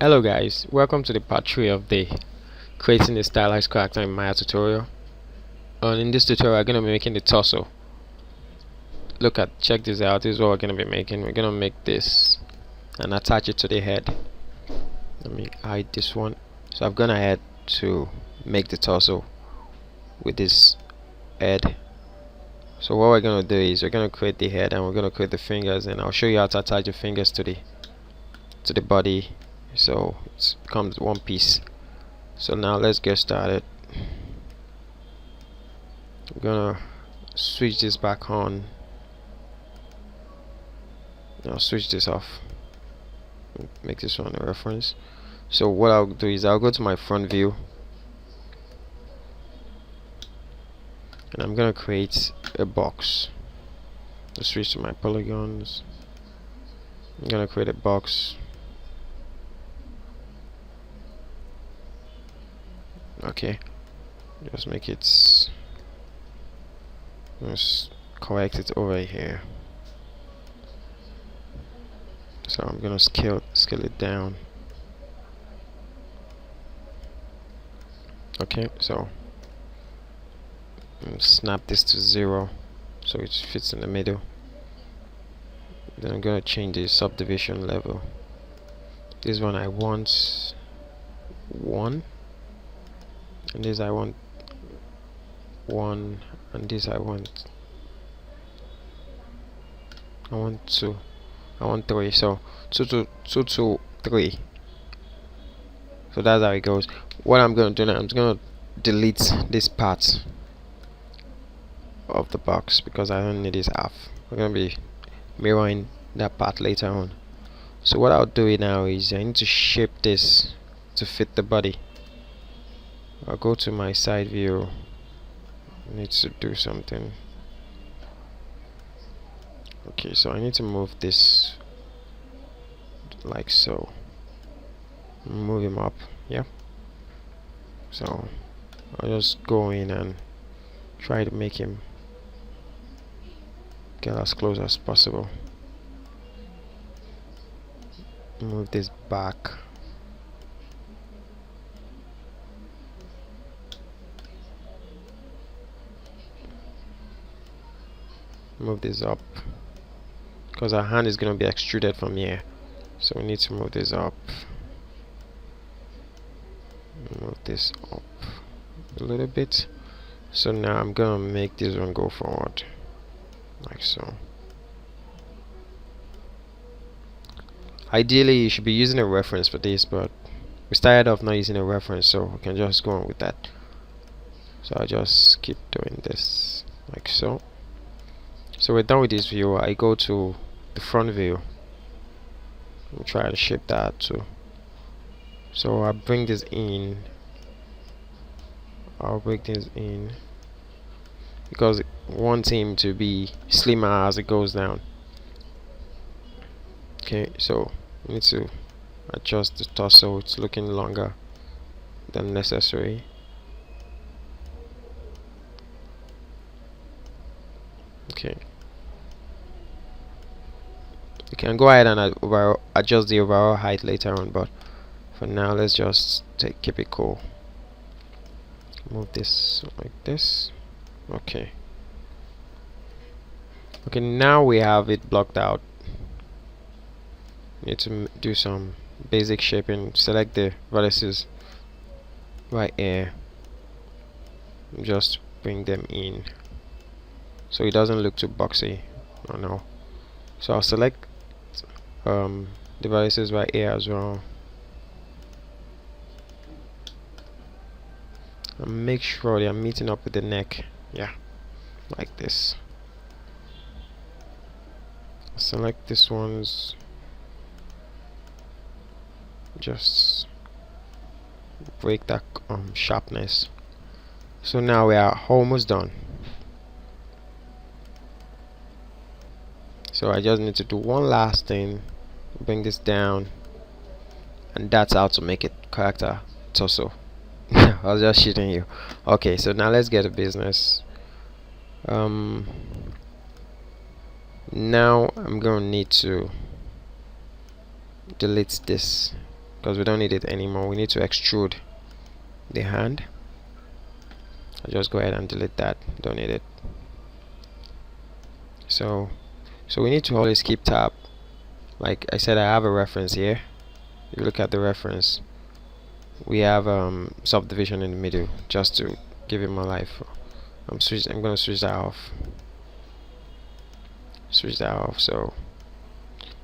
Hello guys, welcome to the part 3 of the creating a stylized character in Maya tutorial. And in this tutorial we're going to be making the torso. Check this out. This is what we're going to be making. We're going to make this and attach it to the head. Let me hide this one. So I've gone ahead to make the torso with this head. So what we're going to do is we're going to create the head and we're going to create the fingers, and I'll show you how to attach the fingers to the body, so it becomes one piece. So now let's get started. I'm gonna switch this back on. I'll switch this off, make this one a reference. So what I'll do is I'll go to my front view and I'm gonna create a box. Let's switch to my polygons. I'm gonna create a box. Okay, just make it, just correct it over here. So I'm gonna scale it down. Okay, so snap this to 0 so it fits in the middle. Then I'm gonna change the subdivision level. This one I want 1, and this I want 1, and this I want 2, I want 3. So 2 to 3. So that's how it goes. What I'm going to do now, I'm just going to delete this part of the box because I don't need this half. We're going to be mirroring that part later on. So what I'll do now is I need to shape this to fit the body. I'll go to my side view. I need to do something. Okay, so I need to move this like so. Move him up. Yeah. So I'll just go in and try to make him get as close as possible. Move this back. Move this up because our hand is going to be extruded from here, so we need to move this up. Move this up a little bit. So now I'm gonna make this one go forward like so. Ideally you should be using a reference for this, but we started off not using a reference, so we can just go on with that. So I'll just keep doing this like so. So we're done with this view. I go to the front view and try to shape that too. So I'll bring this in. I'll break this in because I want him to be slimmer as it goes down. Okay, so we need to adjust the torso. It's looking longer than necessary. Okay, you can go ahead and adjust the overall height later on, but for now let's just keep it cool. Move this like this. Okay, now we have it blocked out. Need to do some basic shaping. Select the vertices right here, just bring them in so it doesn't look too boxy. Oh no. So I'll select the vertices right here as well, and make sure they are meeting up with the neck. Yeah, like this. Select this one's, just break that sharpness. So now we are almost done. So I just need to do one last thing, bring this down, and that's how to make it character torso. I was just shitting you. Okay, so now let's get to business. Now I'm gonna need to delete this because we don't need it anymore. We need to extrude the hand. I'll just go ahead and delete that. Don't need it. So we need to always keep tab. Like I said, I have a reference here. If you look at the reference, we have subdivision in the middle, just to give it more life. I'm gonna switch that off. So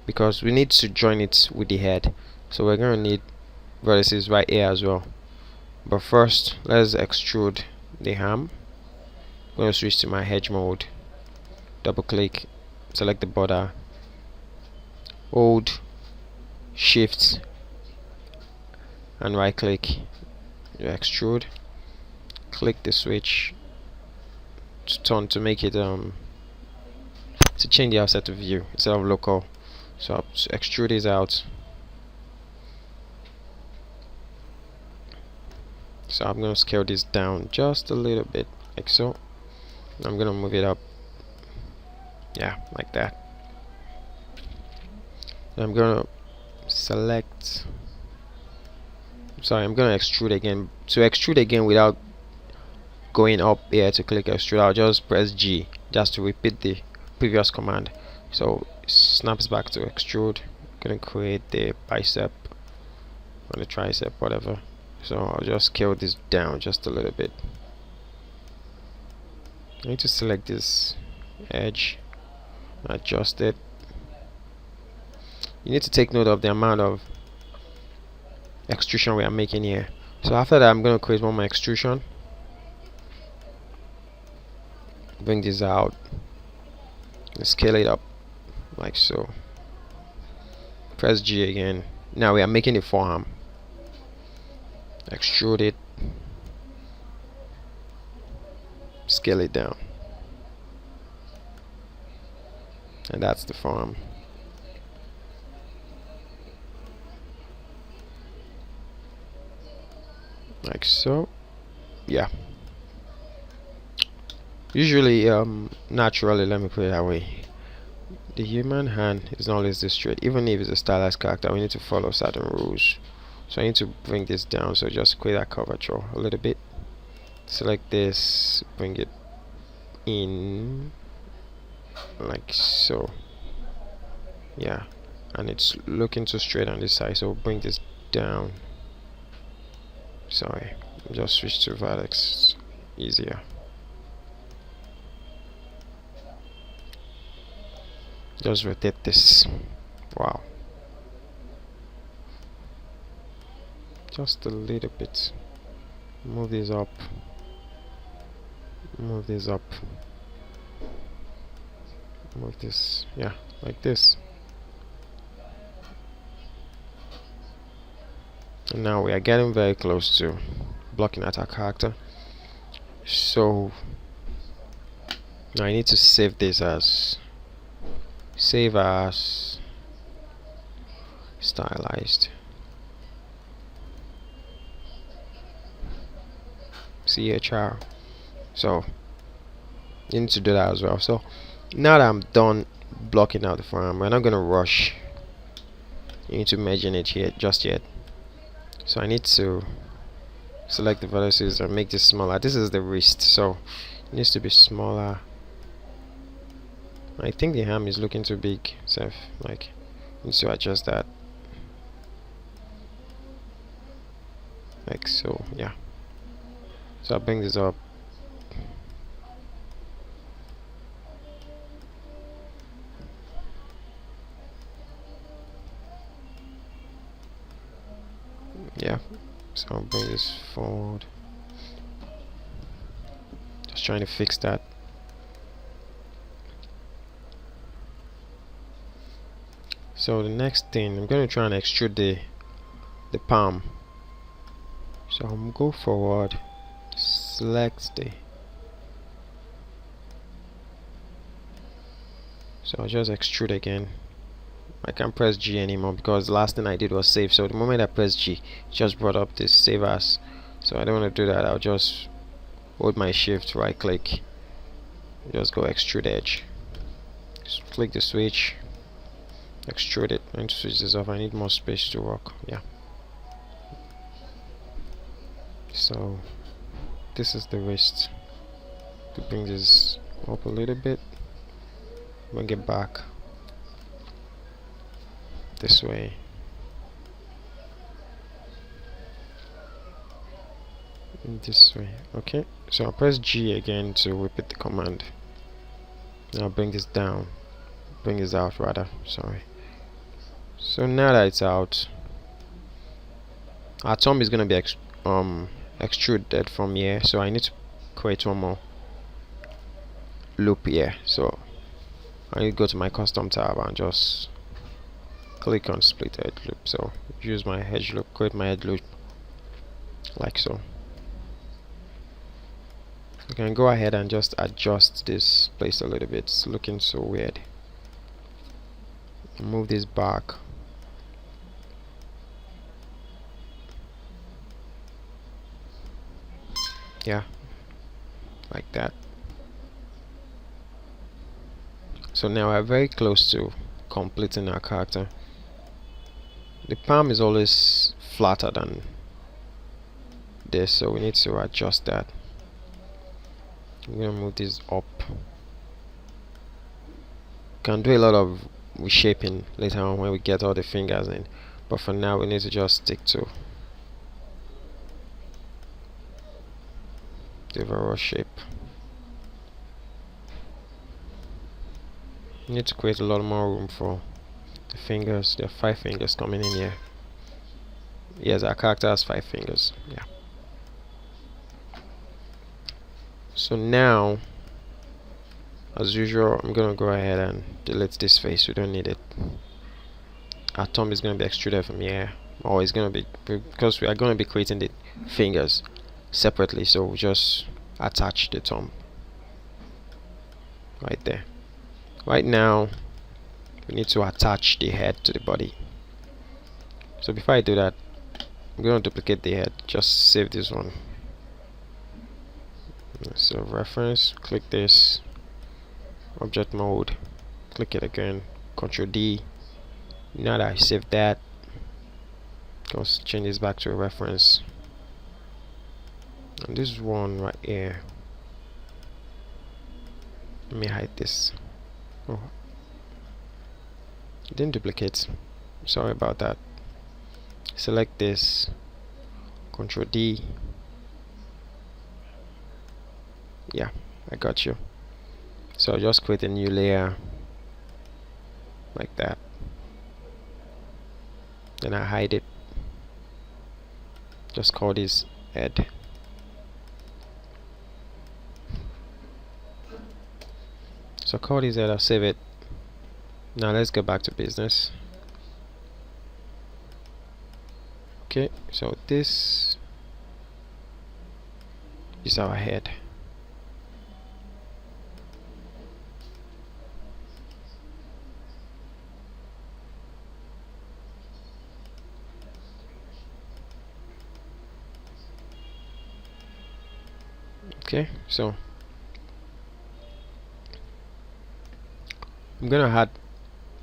because we need to join it with the head, so we're gonna need vertices right here as well. But first, let's extrude the arm. I'm gonna switch to my edge mode. Double click, select the border, hold shift and right click, you extrude, click the switch to turn, to make it to change the offset of view instead of local. So I'll extrude this out. So I'm going to scale this down just a little bit, like so. I'm going to move it up, yeah, like that. And I'm going to select, sorry, I'm going to extrude again. To extrude again without going up here to click extrude, I'll just press G just to repeat the previous command. So it snaps back to extrude. I'm going to create the bicep or the tricep, whatever. So I'll just scale this down just a little bit. I need to select this edge, adjust it. You need to take note of the amount of extrusion we are making here. So after that, I'm going to create one more extrusion. Bring this out and scale it up like so. Press G again. Now we are making the forearm. Extrude it, scale it down, and that's the forearm. Like so, yeah. Usually, naturally, let me put it that way, the human hand is not always this straight. Even if it's a stylized character, we need to follow certain rules. So I need to bring this down, so just create that curvature a little bit. Select this, bring it in like so, yeah, and it's looking too straight on this side, so bring this down. Sorry, just switch to vertex, easier. Just rotate this. Wow, just a little bit. Move this up, move this up, move this, yeah, like this. And now we are getting very close to blocking out our character. So now I need to save this as stylized. CHR. So you need to do that as well. So now that I'm done blocking out the forearm, we're not going to rush into merging it here just yet. So I need to select the vertices and make this smaller. This is the wrist, so it needs to be smaller. I think the arm is looking too big, so like need to adjust that like so, yeah. So I'll bring this up. Yeah, so I'll bring this forward. Just trying to fix that. So the next thing, I'm going to try and extrude the palm. So I'm going to go forward, select the, so I'll just extrude again. I can't press G anymore because the last thing I did was save. So the moment I press G, it just brought up this save as. So I don't want to do that. I'll just hold my shift, right click, just go extrude edge, just click the switch, extrude it. I need to switch this off. I need more space to work. Yeah. So this is the wrist. To bring this up a little bit, bring it back this way. This way. Okay, so I'll press G again to repeat the command. Now bring this down, bring this out rather, sorry. So now that it's out, our thumb is going to be extruded from here, so I need to create one more loop here. So I need to go to my custom tab and just click on split edge loop. So use my edge loop, create my edge loop like so. You can go ahead and just adjust this place a little bit. It's looking so weird. Move this back. Yeah, like that. So now we're very close to completing our character. The palm is always flatter than this, so we need to adjust that. I'm gonna move this up. Can do a lot of reshaping later on when we get all the fingers in, but for now we need to just stick to the overall shape. You need to create a lot more room for the fingers. There are 5 fingers coming in here. Yes, our character has 5 fingers. Yeah. So now, as usual, I'm gonna go ahead and delete this face. We don't need it. Our thumb is gonna be extruded from here, or it's gonna be, because we are gonna be creating the fingers separately. So we just attach the thumb right there. Right now, we need to attach the head to the body. So before I do that, I'm gonna duplicate the head. Just save this one. So reference, click this, object mode, click it again, Ctrl D. Now that I saved that, let's change this back to a reference. And this one right here, let me hide this. Oh, it didn't duplicate, sorry about that. Select this, Ctrl D. Yeah, I got you. So just create a new layer like that, then I hide it. Just call this head. So call this head, I'll save it. Now let's go back to business. Okay, so this is our head. Okay, so I'm gonna add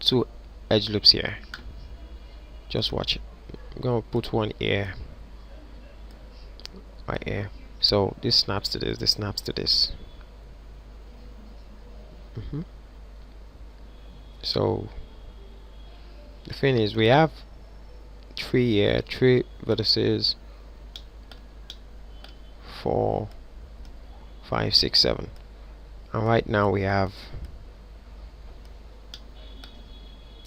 2 edge loops here. Just watch it. I'm gonna put one here, right here. So this snaps to this, this snaps to this. So the thing is, we have 3 here, 3 vertices, 4, 5, 6, 7, and right now we have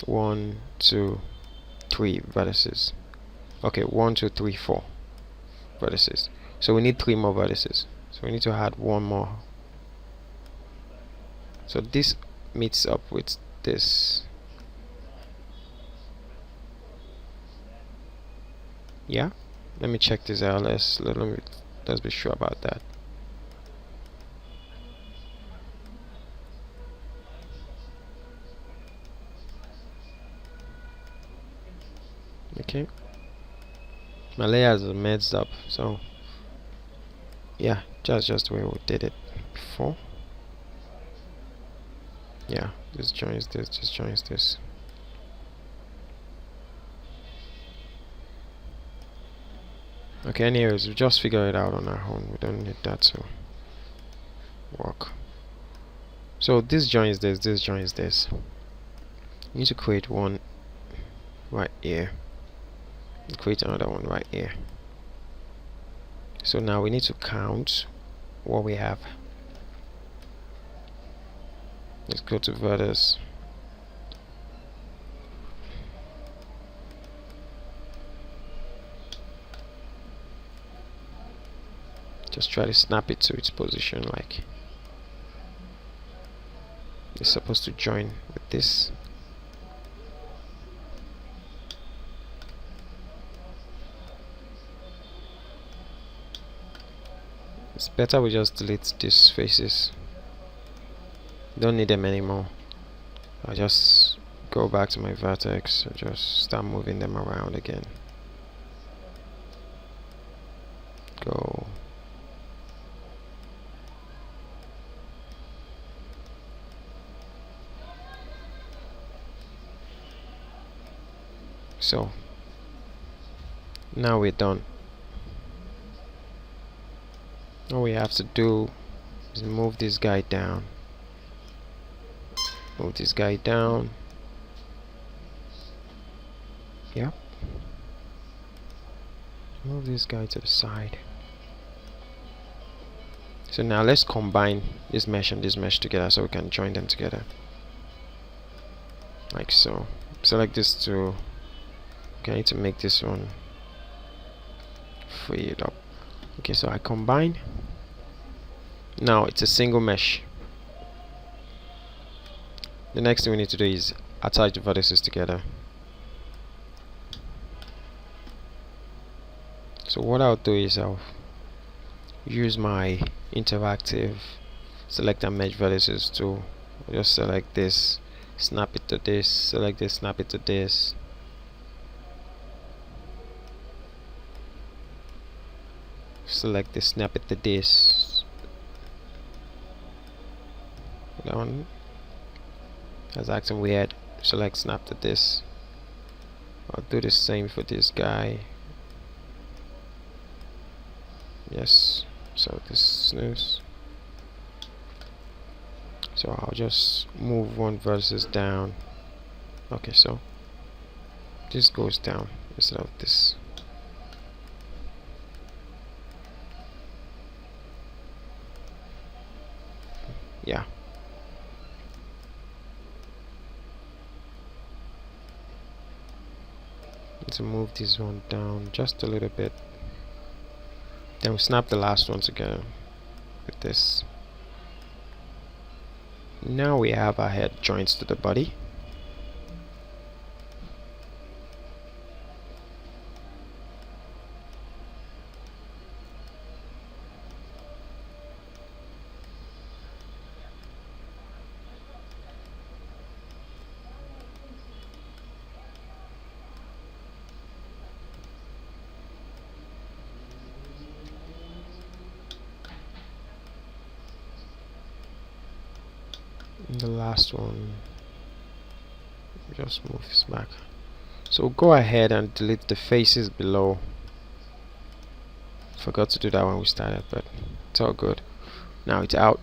1, 2, 3 vertices. Okay, 1, 2, 3, 4 vertices. So we need 3 more vertices. So we need to add 1 more. So this meets up with this. Yeah. Let me check this out. Let's be sure about that. Okay, my layers are messed up, so yeah, just the way we did it before. Yeah, this joins this, just joins this. Okay, anyways, we just figure it out on our own. We don't need that to work. So this joins this joins this. You need to create one right here. Create another one right here. So now we need to count what we have. Let's go to vertex. Just try to snap it to its position, like it's supposed to join with this. It's better we just delete these faces. Don't need them anymore. I'll just go back to my vertex and just start moving them around again. Go. So now we're done. All we have to do is move this guy down. Move this guy down. Yep. Move this guy to the side. So now let's combine this mesh and this mesh together so we can join them together. Like so. Select this two. Okay, I need to make this one free it up. Okay, so I combine. Now it's a single mesh. The next thing we need to do is attach the vertices together. So what I'll do is I'll use my interactive select and merge vertices tool. I'll just select this, snap it to this, select this, snap it to this. Select this, snap it to this. That one that's acting weird. Select, snap to this. I'll do the same for this guy. Yes. So this snooze. So I'll just move one versus down. Okay, so this goes down instead of this. Yeah. Let's move this one down just a little bit. Then we snap the last one together with this. Now we have our head joints to the body. The last one, just move this back. So go ahead and delete the faces below. Forgot to do that when we started, but it's all good. Now it's out.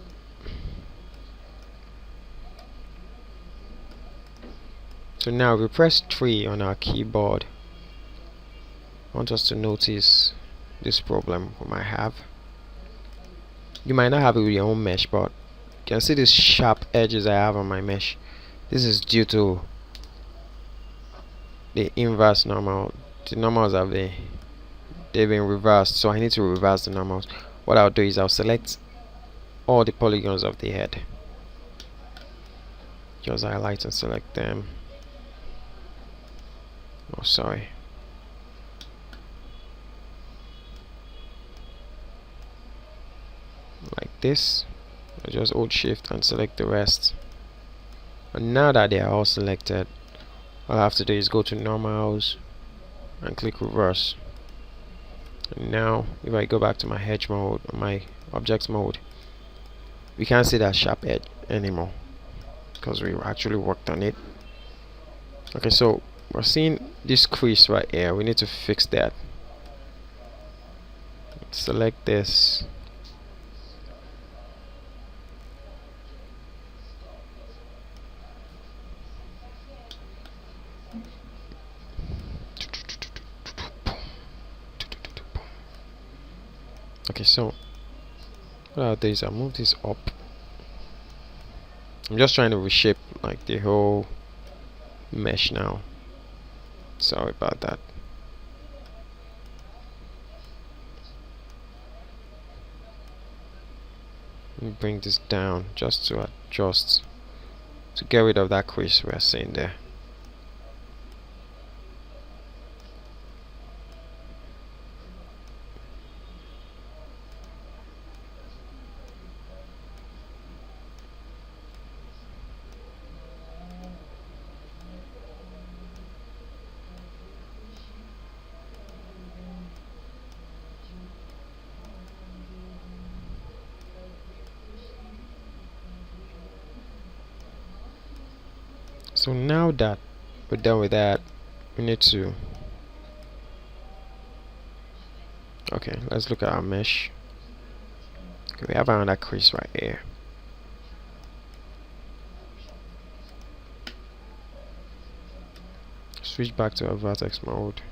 So now we press 3 on our keyboard. I want us to notice this problem we might have. You might not have it with your own mesh, but you can see these sharp edges I have on my mesh. This is due to the inverse normal. The normals have they've been reversed, so I need to reverse the normals. What I'll do is I'll select all the polygons of the head. Just highlight and select them. Oh, sorry. Like this. I just hold shift and select the rest. And now that they are all selected, all I have to do is go to normals and click reverse. And now if I go back to my edge mode, my objects mode, we can't see that sharp edge anymore because we actually worked on it. Okay, so we're seeing this crease right here. We need to fix that. select this, okay. So what I'll do is I'll move this up. I'm just trying to reshape like the whole mesh now. Sorry about that. Let me bring this down just to adjust, to get rid of that crease we're seeing there. So now that we're done with that, we need to, okay, let's look at our mesh. Okay, we have another crease right here. Switch back to our vertex mode.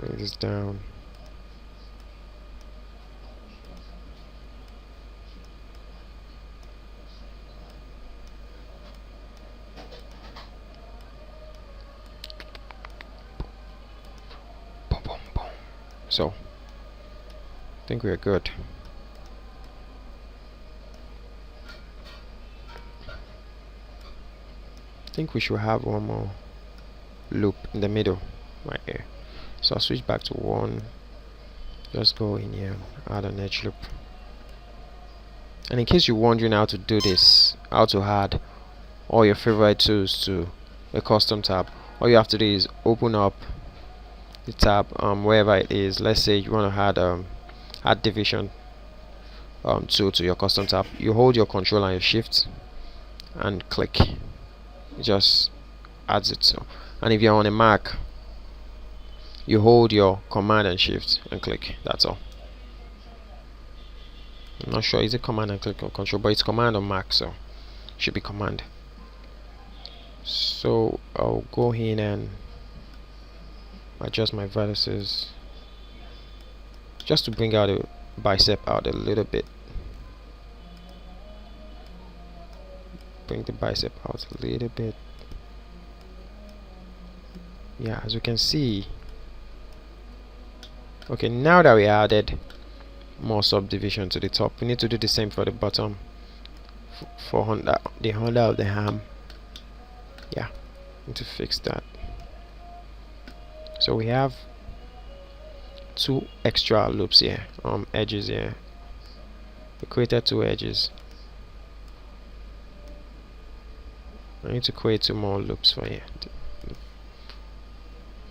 Bring this down. So I think we're good. I think we should have one more loop in the middle right here. So I'll switch back to 1. Just go in here, add an edge loop. And in case you're wondering how to do this, how to add all your favorite tools to a custom tab, all you have to do is open up the tab wherever it is. Let's say you want to add division tool to your custom tab. You hold your control and your shift and click. It just adds it. So, and if you're on a Mac, you hold your command and shift and click. That's all. I'm not sure, is it command and click or control, but it's command on Mac, so it should be command. So I'll go in and adjust my vertices just to bring out the bicep out a little bit. Bring the bicep out a little bit. Yeah, as you can see. Okay, now that we added more subdivision to the top, we need to do the same for the bottom, for the holder of the arm. Yeah, need to fix that. So we have 2 extra loops here, edges here. We created 2 edges. I need to create 2 more loops for here.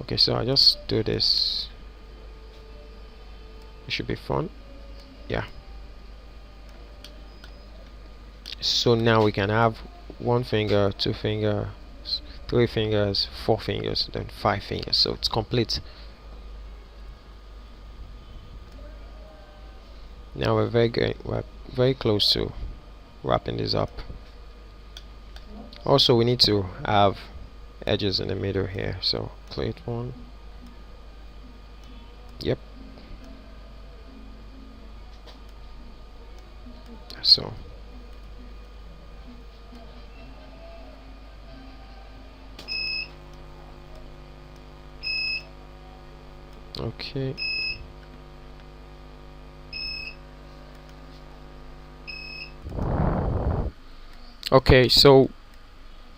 Okay, so I just do this. It should be fun. Yeah. So now we can have 1 finger, 2 fingers, 3 fingers, 4 fingers, then 5 fingers. So it's complete. Now we're very close to wrapping this up. Also, we need to have edges in the middle here. So create 1. Yep. So okay. Okay, so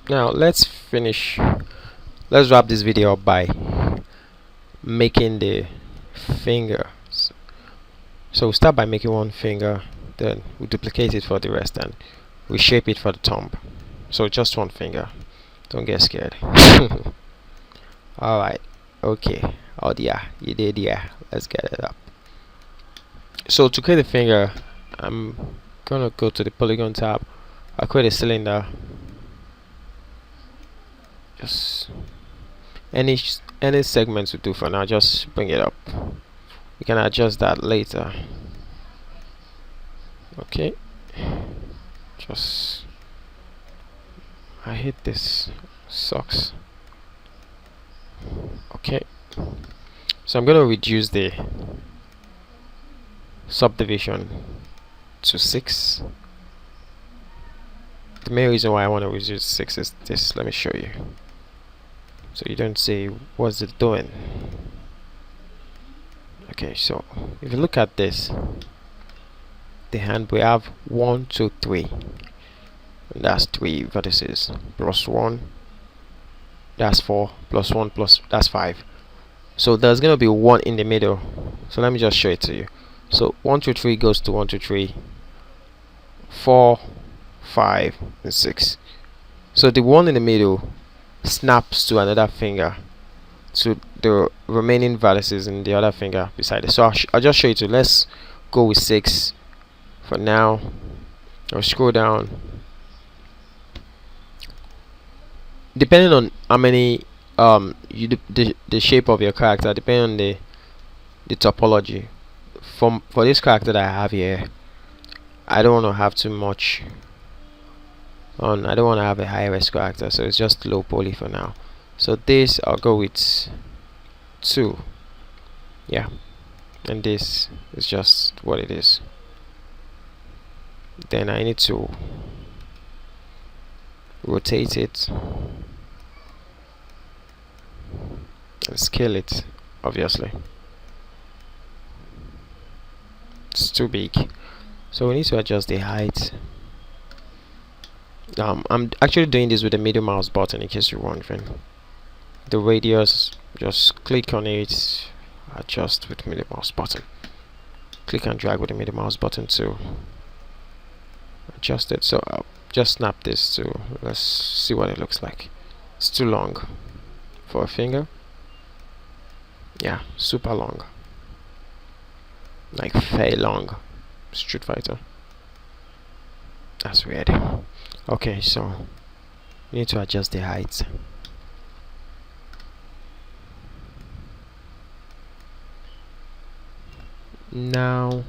now let's wrap this video up by making the fingers. So we start by making 1 finger, then we duplicate it for the rest and we shape it for the thumb. So just 1 finger, don't get scared. Alright, okay. Oh yeah, you did. Yeah, let's get it up. So to create a finger, I'm gonna go to the polygon tab. I'll create a cylinder, just any segments will do for now. Just bring it up. We can adjust that later. Okay, just I hate this, sucks. Okay, so I'm gonna reduce the subdivision to 6. The main reason why I want to reduce 6 is this. Let me show you, so you don't say what's it doing. Okay, so if you look at this, the hand, we have 1 2 3, and that's 3 vertices, plus 1, that's 4, plus 1, plus that's 5. So there's gonna be 1 in the middle. So let me just show it to you. So 1 2 3 goes to 1 2 3, 4 5 and 6. So the 1 in the middle snaps to another finger, to the remaining vertices in the other finger beside it. So I'll just show you two. Let's go with 6 for now. I'll scroll down. Depending on how many the shape of your character, depending on the topology. For this character that I have here, I don't want to have too much on. I don't want to have a high res character, so it's just low poly for now. So this I'll go with 2. Yeah, and this is just what it is. Then I need to rotate it and scale it. Obviously it's too big, so we need to adjust the height. I'm actually doing this with the middle mouse button, in case you're wondering. The radius, just click on it, adjust with middle mouse button, click and drag with the middle mouse button to adjust it. So I'll just snap this to, let's see what it looks like. It's too long for a finger. Yeah, super long, like very long. Street Fighter. That's weird. Okay, so we need to adjust the height. Now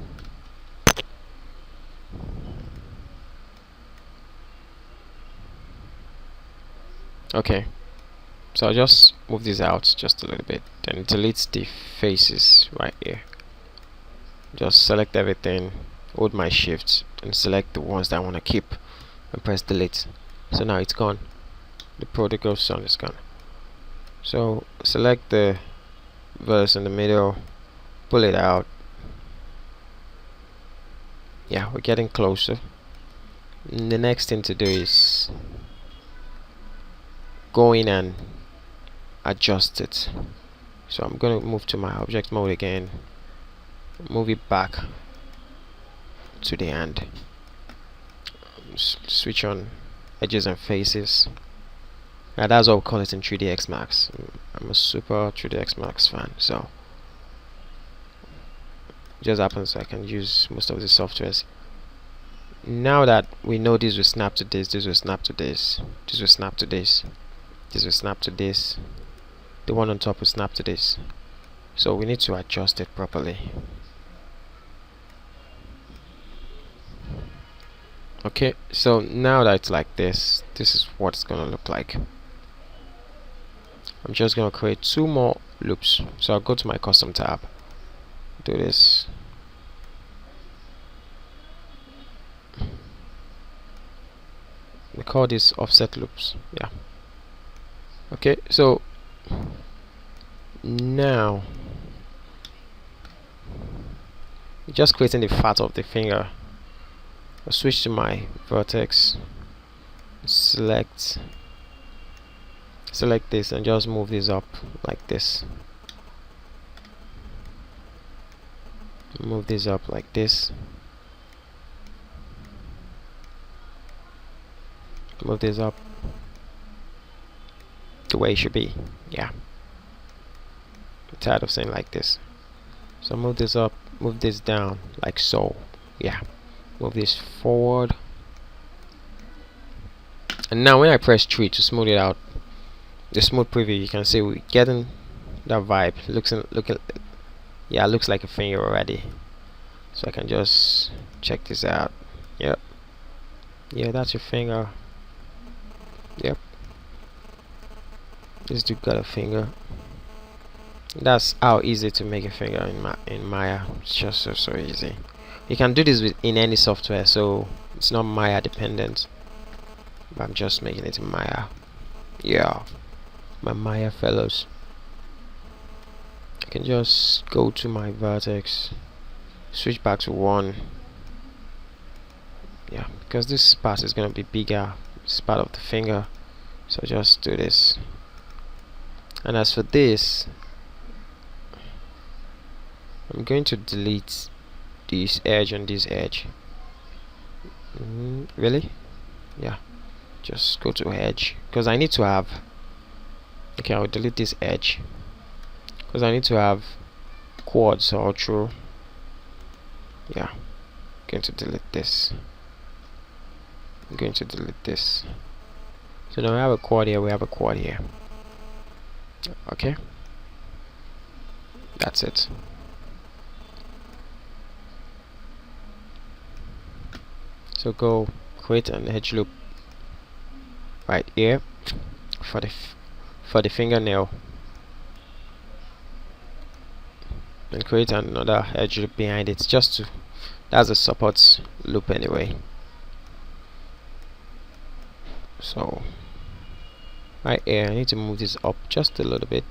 okay, so I'll just move this out just a little bit, then delete the faces right here. Just select everything, hold my shift and select the ones that I want to keep and press delete. So now it's gone. The prodigal son is gone. So select the verse in the middle, pull it out. Yeah, we're getting closer. And the next thing to do is go in and adjust it. So I'm going to move to my object mode again, move it back to the end, switch on edges and faces. Now that's what we call it in 3ds Max. I'm a super 3ds Max fan, so it just happens I can use most of the softwares. Now that we know this will snap to this, this will snap to this, this will snap to this, this will snap to this, the one on top will snap to this. So we need to adjust it properly. Okay, so now that it's like this, this is what it's gonna look like. I'm just gonna create 2 more loops. So I'll go to my custom tab, do this, we call this offset loops. Yeah, okay, so now just creating the fat of the finger. I'll switch to my vertex, select this and just move this up like this, move this up like this, move this up the way it should be. Yeah, I'm tired of saying like this. So move this up, move this down like so. Yeah, move this forward, and now when I press 3 to smooth it out, the smooth preview, you can see we're getting that vibe. Looking, yeah, it looks like a finger already. So I can just check this out. Yep. Yeah, that's your finger. Yep. This dude got a finger. That's how easy to make a finger in Maya. It's just so easy. You can do this in any software, so it's not Maya dependent. But I'm just making it in Maya. Yeah, my Maya fellows. I can just go to my vertex, switch back to 1. Yeah, because this part is gonna be bigger. It's part of the finger, so just do this. And as for this, I'm going to delete this edge and this edge. Really? Yeah, just go to edge, because I need to have, okay, I'll delete this edge because I need to have quads all through. Yeah, I'm going to delete this. I'm going to delete this. So now we have a quad here, we have a quad here. Okay, that's it. So go create an edge loop right here for the fingernail, and create another edge loop behind it, just to, that's a support loop anyway. So right here I need to move this up just a little bit.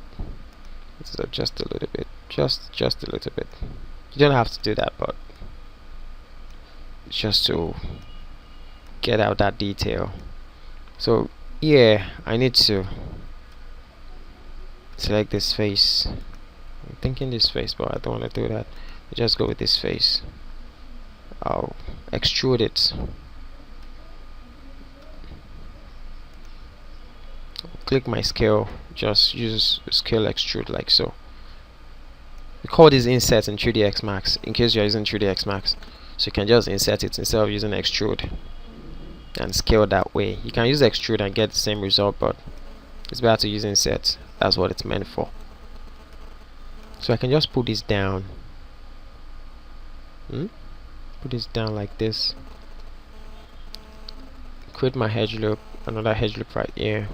So just a little bit, just a little bit. You don't have to do that, but just to get out that detail. So yeah, I need to select this face. I'm thinking this face, but I don't want to do that. I just go with this face. I'll extrude it. Click my scale, just use scale extrude like so. We call this insert in 3ds Max in case you're using 3ds Max, so you can just insert it instead of using extrude and scale that way. You can use extrude and get the same result, but it's better to use insert. That's what it's meant for. So I can just put this down. Put this down like this. Create my edge loop, another edge loop right here.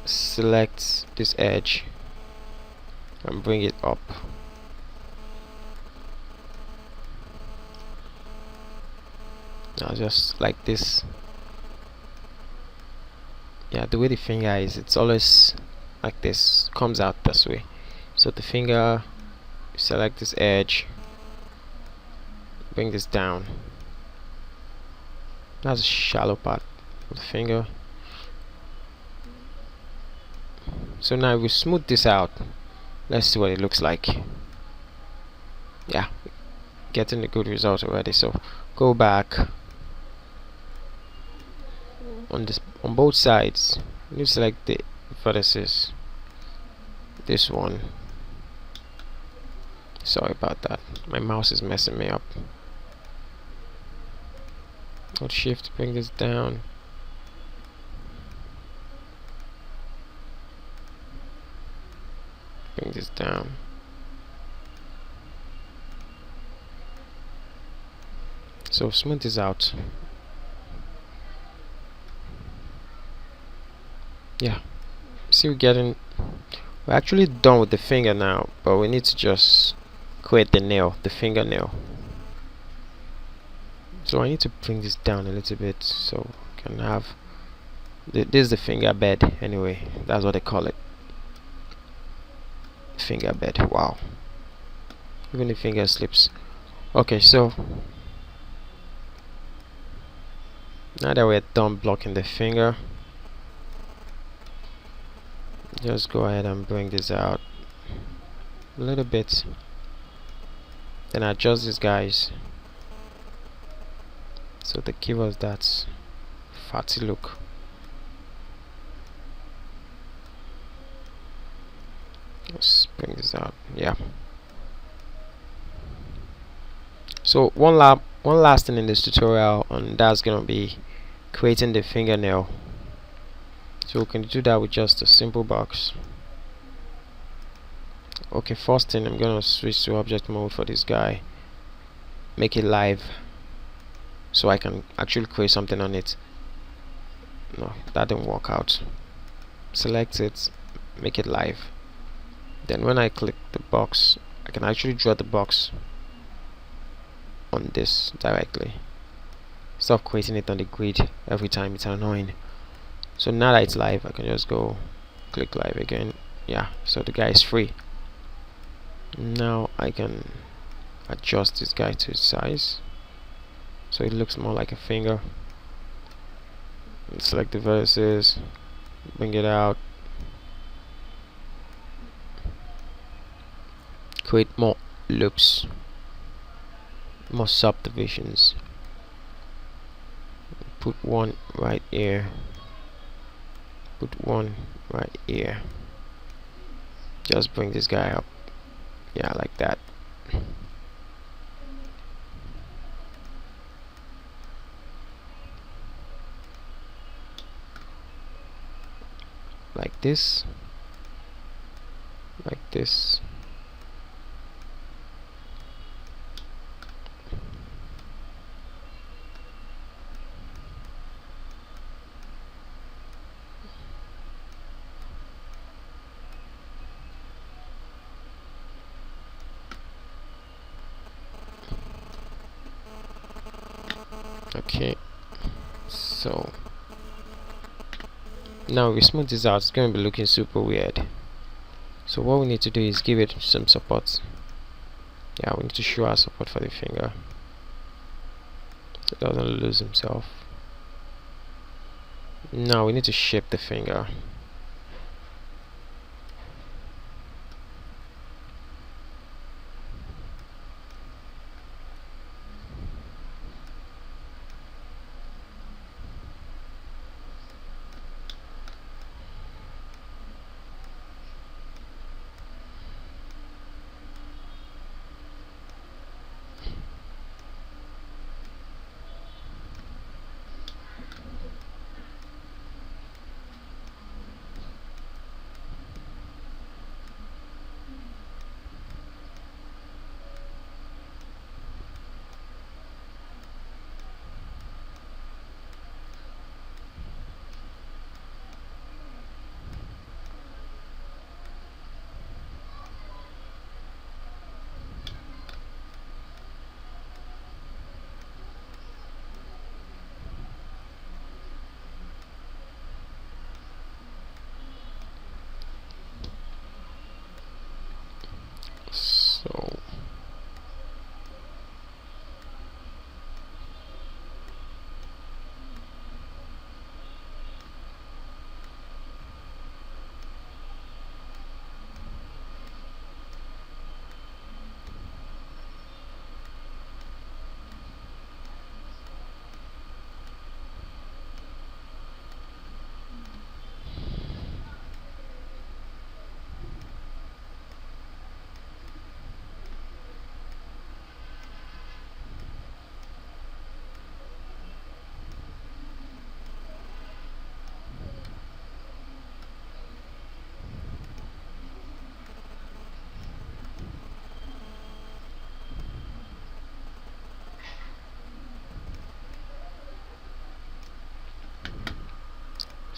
Select this edge and bring it up. Now just like this. Yeah, the way the finger is, it's always like this, comes out this way. So the finger, select this edge, bring this down. That's a shallow part of the finger. So now we smooth this out. Let's see what it looks like. Yeah, getting a good result already. So go back on both sides. You select the vertices. This one. Sorry about that. My mouse is messing me up. Hold shift to bring this down. Bring this down. So smooth this out. Yeah. See, we're actually done with the finger now, but we need to just create the nail, the fingernail. So I need to bring this down a little bit so I can have this is the finger bed anyway. That's what they call it. Finger bed. Wow. Even the finger slips. Okay, so now that we're done blocking the finger, just go ahead and bring this out a little bit, then adjust these guys so they give us that fatty look. Let's bring this out. Yeah. So one last thing in this tutorial, and that's gonna be creating the fingernail. So we can do that with just a simple box. Okay, first thing, I'm gonna switch to object mode for this guy, make it live so I can actually create something on it. No, that didn't work out. Select it, make it live. Then when I click the box, I can actually draw the box on this directly. Stop creating it on the grid every time, it's annoying. So now that it's live, I can just go click live again. Yeah, so the guy is free. Now I can adjust this guy to its size so it looks more like a finger. And select the vertices, bring it out, create more loops, more subdivisions. Put one right here, put one right here. Just bring this guy up, yeah, like that. Like this, like this. Okay, so now we smooth this out. It's going to be looking super weird. So what we need to do is give it some support. Yeah, we need to show our support for the finger so it doesn't lose himself. Now we need to shape the finger. So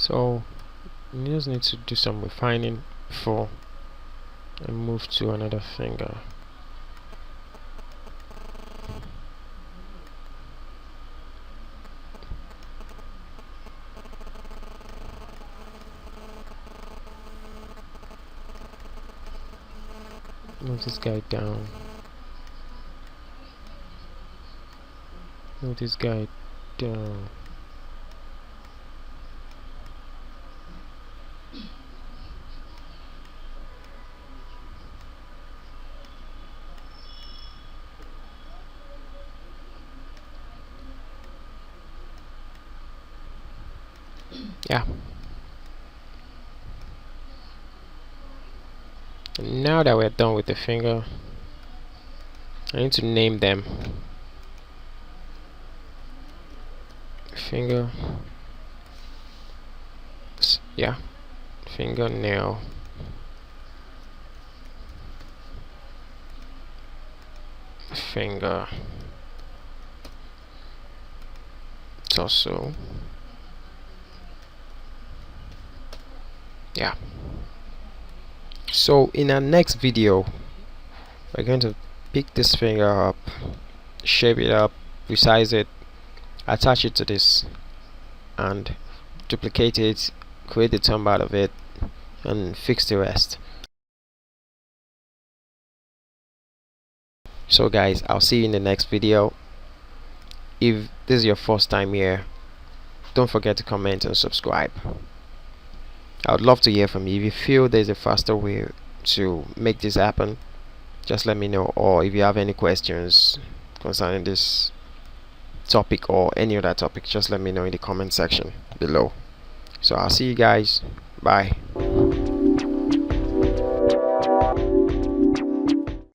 So you just need to do some refining before I move to another finger. Move this guy down. Move this guy down. Yeah. And now that we're done with the finger, I need to name them. Finger. yeah, fingernail, finger, torso, yeah. So in our next video we're going to pick this finger up, shape it up, resize it, attach it to this, and duplicate it, create the thumb out of it, and fix the rest. So guys, I'll see you in the next video. If this is your first time here, don't forget to comment and subscribe. I would love to hear from you. If you feel there's a faster way to make this happen, just let me know. Or if you have any questions concerning this topic or any other topic, just let me know in the comment section below. So I'll see you guys. Bye.